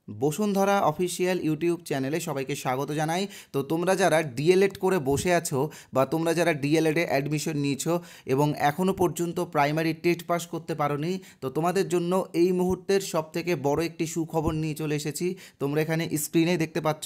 Bashundhara official YouTube চ্যানেলে সবাইকে স্বাগত জানাই। তো তোমরা যারা ডিএলএড করে বসে আছো বা তোমরা যারা ডিএলএডে অ্যাডমিশন নিয়েছো এবং এখনও পর্যন্ত প্রাইমারি টেট পাস করতে পারোনি, তো তোমাদের জন্য এই মুহূর্তের সবথেকে বড় একটি সুখবর নিয়ে চলে এসেছি। তোমরা এখানে স্ক্রিনে দেখতে পাচ্ছ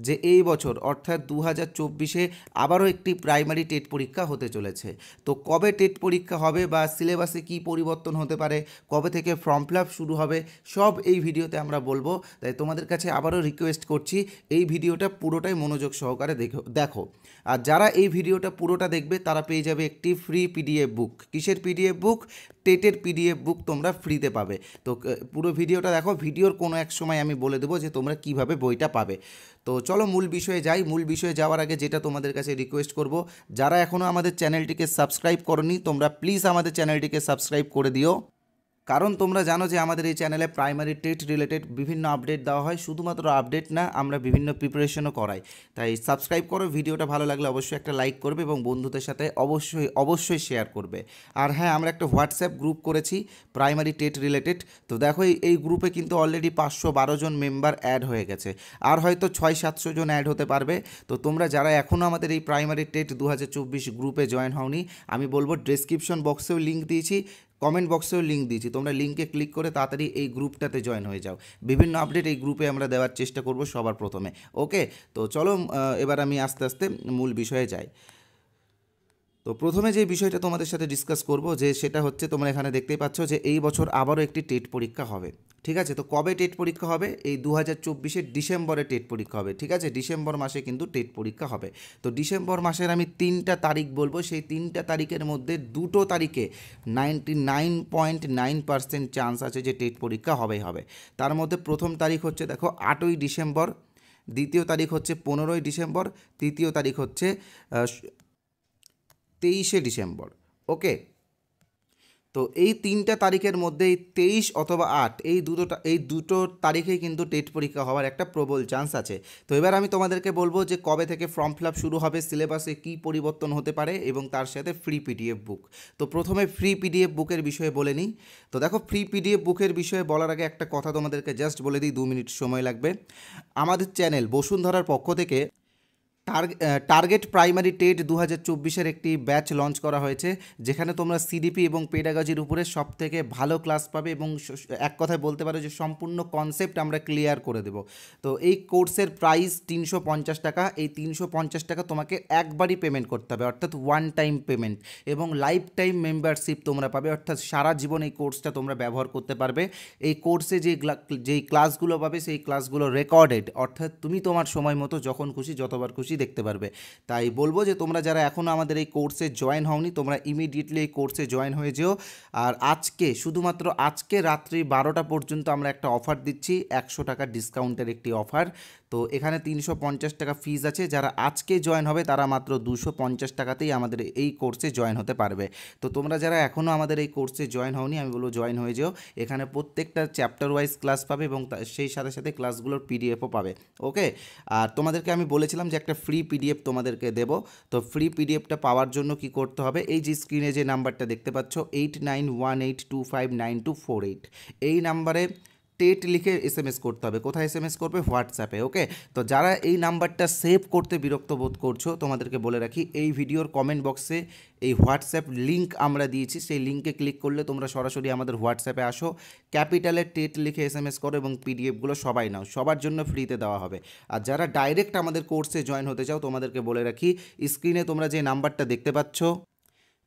যে এই বছর অর্থাৎ 2024-এ আবারও একটি প্রাইমারি টেট পরীক্ষা হতে চলেছে। তো কবে টেট পরীক্ষা হবে বা সিলেবাসে কী পরিবর্তন হতে পারে, কবে থেকে ফর্ম ফিল আপ শুরু হবে, সব এই ভিডিওতে আমরা বলবো। তাই তোমাদের কাছে আবারও রিকোয়েস্ট করছি এই ভিডিওটা পুরোটাই মনোযোগ সহকারে দেখো। আর যারা এই ভিডিওটা পুরোটা দেখবে তারা পেয়ে যাবে একটি ফ্রি পিডিএফ বুক। কিসের পিডিএফ বুক? টেটের পিডিএফ বুক তোমরা ফ্রিতে পাবে। তো পুরো ভিডিওটা দেখো, ভিডিওর কোনো এক সময় আমি বলে দেবো যে তোমরা কিভাবে বইটা পাবে। তো চলো মূল বিষয়ে যাই। মূল বিষয়ে যাওয়ার আগে যেটা তোমাদের কাছে রিকোয়েস্ট করব, যারা এখনও আমাদের চ্যানেলটিকে সাবস্ক্রাইব করোনি তোমরা প্লিজ আমাদের চ্যানেলটিকে সাবস্ক্রাইব করে দিও। কারণ তোমরা জানো যে আমাদের এই চ্যানেলে প্রাইমারি টেট রিলেটেড বিভিন্ন আপডেট দেওয়া হয়। শুধুমাত্র আপডেট না, আমরা বিভিন্ন প্রিপারেশনও করাই। তাই সাবস্ক্রাইব করো। ভিডিওটা ভালো লাগলে অবশ্যই একটা লাইক করবে এবং বন্ধুদের সাথে অবশ্যই শেয়ার করবে। আর হ্যাঁ, আমরা একটা হোয়াটসঅ্যাপ গ্রুপ করেছি প্রাইমারি টেট রিলেটেড। তো দেখো এই গ্রুপে কিন্তু অলরেডি 512 জন মেম্বার অ্যাড হয়ে গেছে, আর হয়তো 600-700 জন অ্যাড হতে পারবে। তো তোমরা যারা এখনও আমাদের এই প্রাইমারি টেট 2024 গ্রুপে জয়েন হওনি, আমি বলবো ডেসক্রিপশন বক্সেও লিঙ্ক দিয়েছি, কমেন্ট বক্সেও লিঙ্ক দিয়েছি, তোমরা লিঙ্কে ক্লিক করে তাড়াতাড়ি এই গ্রুপটাতে জয়েন হয়ে যাও। বিভিন্ন আপডেট এই গ্রুপে আমরা দেওয়ার চেষ্টা করব সবার প্রথমে। ওকে, তো চলো এবার আমি আস্তে আস্তে মূল বিষয়ে যাই। তো প্রথমে যে বিষয়টা তোমাদের সাথে ডিসকাস করব যে সেটা হচ্ছে, তোমরা এখানে দেখতেই পাচ্ছ যে এই বছর আবারও একটি টেট পরীক্ষা হবে। ঠিক আছে, তো কবে টেট পরীক্ষা হবে? এই 2024-এর ডিসেম্বরে টেট পরীক্ষা হবে। ঠিক আছে, ডিসেম্বর মাসে কিন্তু টেট পরীক্ষা হবে। তো ডিসেম্বর মাসের আমি 3টা তারিখ বলবো, সেই 3টা তারিখের মধ্যে 2টো তারিখে 99.9% চান্স আছে যে টেট পরীক্ষা হবেই হবে। তার মধ্যে প্রথম তারিখ হচ্ছে দেখো 8ই ডিসেম্বর, দ্বিতীয় তারিখ হচ্ছে 15ই ডিসেম্বর, তৃতীয় তারিখ হচ্ছে 23শে ডিসেম্বর। ওকে, তো এই 3টা তারিখের মধ্যে 23 অথবা 8 এই দুটো তারিখেই কিন্তু টেট পরীক্ষা হওয়ার একটা প্রবল চান্স আছে। তো এবার আমি তোমাদেরকে বলবো যে কবে থেকে ফর্ম ফিল আপ শুরু হবে, সিলেবাসে কী পরিবর্তন হতে পারে এবং তার সাথে ফ্রি পিডিএফ বুক। তো প্রথমে ফ্রি পিডিএফ বুকের বিষয়ে বলে নিই। তো দেখো, ফ্রি পিডিএফ বুকের বিষয়ে বলার আগে একটা কথা তোমাদেরকে জাস্ট বলে দিই, 2 মিনিট সময় লাগবে। আমাদের চ্যানেল বসুন্ধরার পক্ষ থেকে টার্গেট প্রাইমারি টেট 2024-এর একটি ব্যাচ লঞ্চ করা হয়েছে, যেখানে তোমরা সিডিপি এবং পেডাগজির উপরে সবথেকে ভালো ক্লাস পাবে এবং এক কথায় বলতে পারো যে সম্পূর্ণ কনসেপ্ট আমরা ক্লিয়ার করে দেব। তো এই কোর্সের প্রাইস 350 টাকা। এই 350 টাকা তোমাকে একবারই পেমেন্ট করতে হবে, অর্থাৎ ওয়ান টাইম পেমেন্ট, এবং লাইফ টাইম মেম্বারশিপ তোমরা পাবে, অর্থাৎ সারা জীবন এই কোর্সটা তোমরা ব্যবহার করতে পারবে। এই কোর্সে যেই ক্লাসগুলো পাবে সেই ক্লাসগুলো রেকর্ডেড, অর্থাৎ তুমি তোমার সময় মতো যখন খুশি যতবার খুশি দেখতে পারবে। তাই বলবো যে তোমরা যারা এখনও আমাদের এই কোর্সে জয়েন হওনি তোমরা ইমিডিয়েটলি এই কোর্সে জয়েন হয়ে যেও। আর শুধুমাত্র আজকে রাত্রি 12টা পর্যন্ত আমরা একটা অফার দিচ্ছি, 100 টাকা ডিসকাউন্টের একটি অফার। তো এখানে 350 টাকা ফিজ আছে। যারা আজকে জয়েন হবে তারা মাত্র 250 টাকাতেই আমাদের এই কোর্সে জয়েন হতে পারবে। তো তোমরা যারা এখনও আমাদের এই কোর্সে জয়েন হওনি, আমি বলবো জয়েন হয়ে যেও। এখানে প্রত্যেকটা চ্যাপ্টার ওয়াইজ ক্লাস পাবে এবং সেই সাথে সাথে ক্লাসগুলোর পিডিএফও পাবে। ওকে, আর তোমাদেরকে আমি বলেছিলাম যে একটা ফ্রি পিডিএফ তোমাদেরকে দেবো। তো ফ্রি পিডিএফটা পাওয়ার জন্য কি করতে হবে, এই যে স্ক্রিনে যে নাম্বারটা দেখতে পাচ্ছ 8918259248, এই নাম্বারে টেট লিখে এসএমএস করতে হবে। কোথায় এসএমএস করবে? হোয়াটসঅ্যাপে। ওকে, তো যারা এই নাম্বারটা সেভ করতে বিরক্ত বোধ করছো তোমাদেরকে বলে রাখি, এই ভিডিওর কমেন্ট বক্সে এই হোয়াটসঅ্যাপ লিঙ্ক আমরা দিয়েছি, সেই লিঙ্কে ক্লিক করলে তোমরা সরাসরি আমাদের হোয়াটসঅ্যাপে আসো, ক্যাপিটালে টেট লিখে এসএমএস করো এবং পিডিএফগুলো সবাই নাও, সবার জন্য ফ্রিতে দেওয়া হবে। আর যারা ডাইরেক্ট আমাদের কোর্সে জয়েন হতে চাও তোমাদেরকে বলে রাখি, স্ক্রিনে তোমরা যে নাম্বারটা দেখতে পাচ্ছ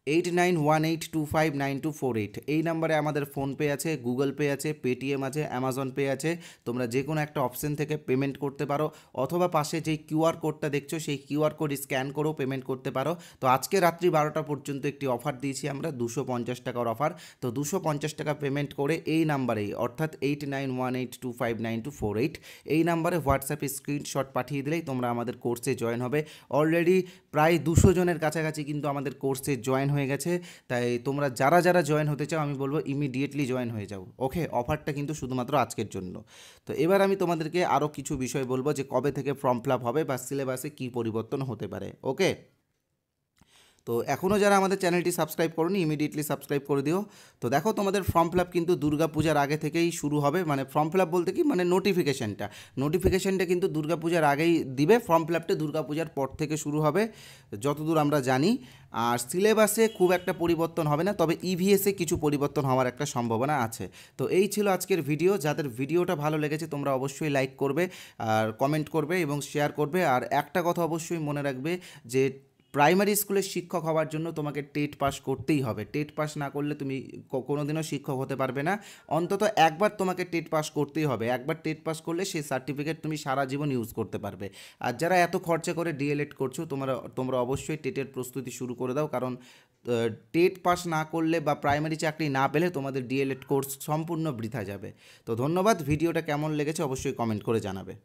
8918259248, এই নাম্বারে আমাদের ফোনপে আছে, গুগল পে আছে, পেটিএম আছে, অ্যামাজন পে আছে। তোমরা যে কোনো একটা অপশন থেকে পেমেন্ট করতে পারো, অথবা পাশে যেই কিউআর কোডটা দেখছো সেই কিউআর কোড স্ক্যান করেও পেমেন্ট করতে পারো। তো আজকে রাত্রি 12টা পর্যন্ত একটি অফার দিয়েছি আমরা, 250 টাকার অফার। তো 250 টাকা পেমেন্ট করে এই নাম্বারেই, অর্থাৎ 8918259248, এই নাম্বারে হোয়াটসঅ্যাপে স্ক্রিনশট পাঠিয়ে দিলেই তোমরা আমাদের কোর্সে জয়েন হবে। অলরেডি প্রায় 200 জনের কাছাকাছি কিন্তু আমাদের কোর্সে জয়েন হয়ে গেছে। তাই তোমরা যারা যারা জয়েন হতে চাও আমি বলবো ইমিডিয়েটলি জয়েন হয়ে যাও। ওকে, অফারটা কিন্তু শুধুমাত্র আজকের জন্য। তো এবার আমি তোমাদেরকে আরও কিছু বিষয় বলবো যে কবে থেকে ফর্ম ফিল আপ হবে বা সিলেবাসে কী পরিবর্তন হতে পারে। ওকে, তো এখনও যারা আমাদের চ্যানেলটি সাবস্ক্রাইব করোনি ইমিডিয়েটলি সাবস্ক্রাইব করে দিও। তো দেখো তোমাদের ফর্ম ফিল আপ কিন্তু দুর্গাপূজার আগে থেকেই শুরু হবে, মানে ফর্ম ফিল আপ বলতে কি মানে নোটিফিকেশনটা কিন্তু দুর্গাপূজার আগেই দিবে। ফর্ম ফিল আপটা দুর্গাপূজার পর থেকে শুরু হবে যতদূর আমরা জানি। আর সিলেবাসে খুব একটা পরিবর্তন হবে না, তবে ইভিএসে কিছু পরিবর্তন হওয়ার একটা সম্ভাবনা আছে। তো এই ছিল আজকের ভিডিও। যাদের ভিডিওটা ভালো লেগেছে তোমরা অবশ্যই লাইক করবে আর কমেন্ট করবে এবং শেয়ার করবে। আর একটা কথা অবশ্যই মনে রাখবে যে প্রাইমারি স্কুলের শিক্ষক হওয়ার জন্য তোমাকে টেট পাস করতেই হবে। টেট পাস না করলে তুমি কোনোদিনও শিক্ষক হতে পারবে না। অন্তত একবার তোমাকে টেট পাস করতেই হবে। একবার টেট পাস করলে সেই সার্টিফিকেট তুমি সারা জীবন ইউজ করতে পারবে। আর যারা এত খরচা করে ডিএলএড করছো তোমরা অবশ্যই টেটের প্রস্তুতি শুরু করে দাও, কারণ টেট পাস না করলে বা প্রাইমারি চাকরি না পেলে তোমাদের ডিএলএড কোর্স সম্পূর্ণ বৃথা যাবে। তো ধন্যবাদ। ভিডিওটা কেমন লেগেছে অবশ্যই কমেন্ট করে জানাবে।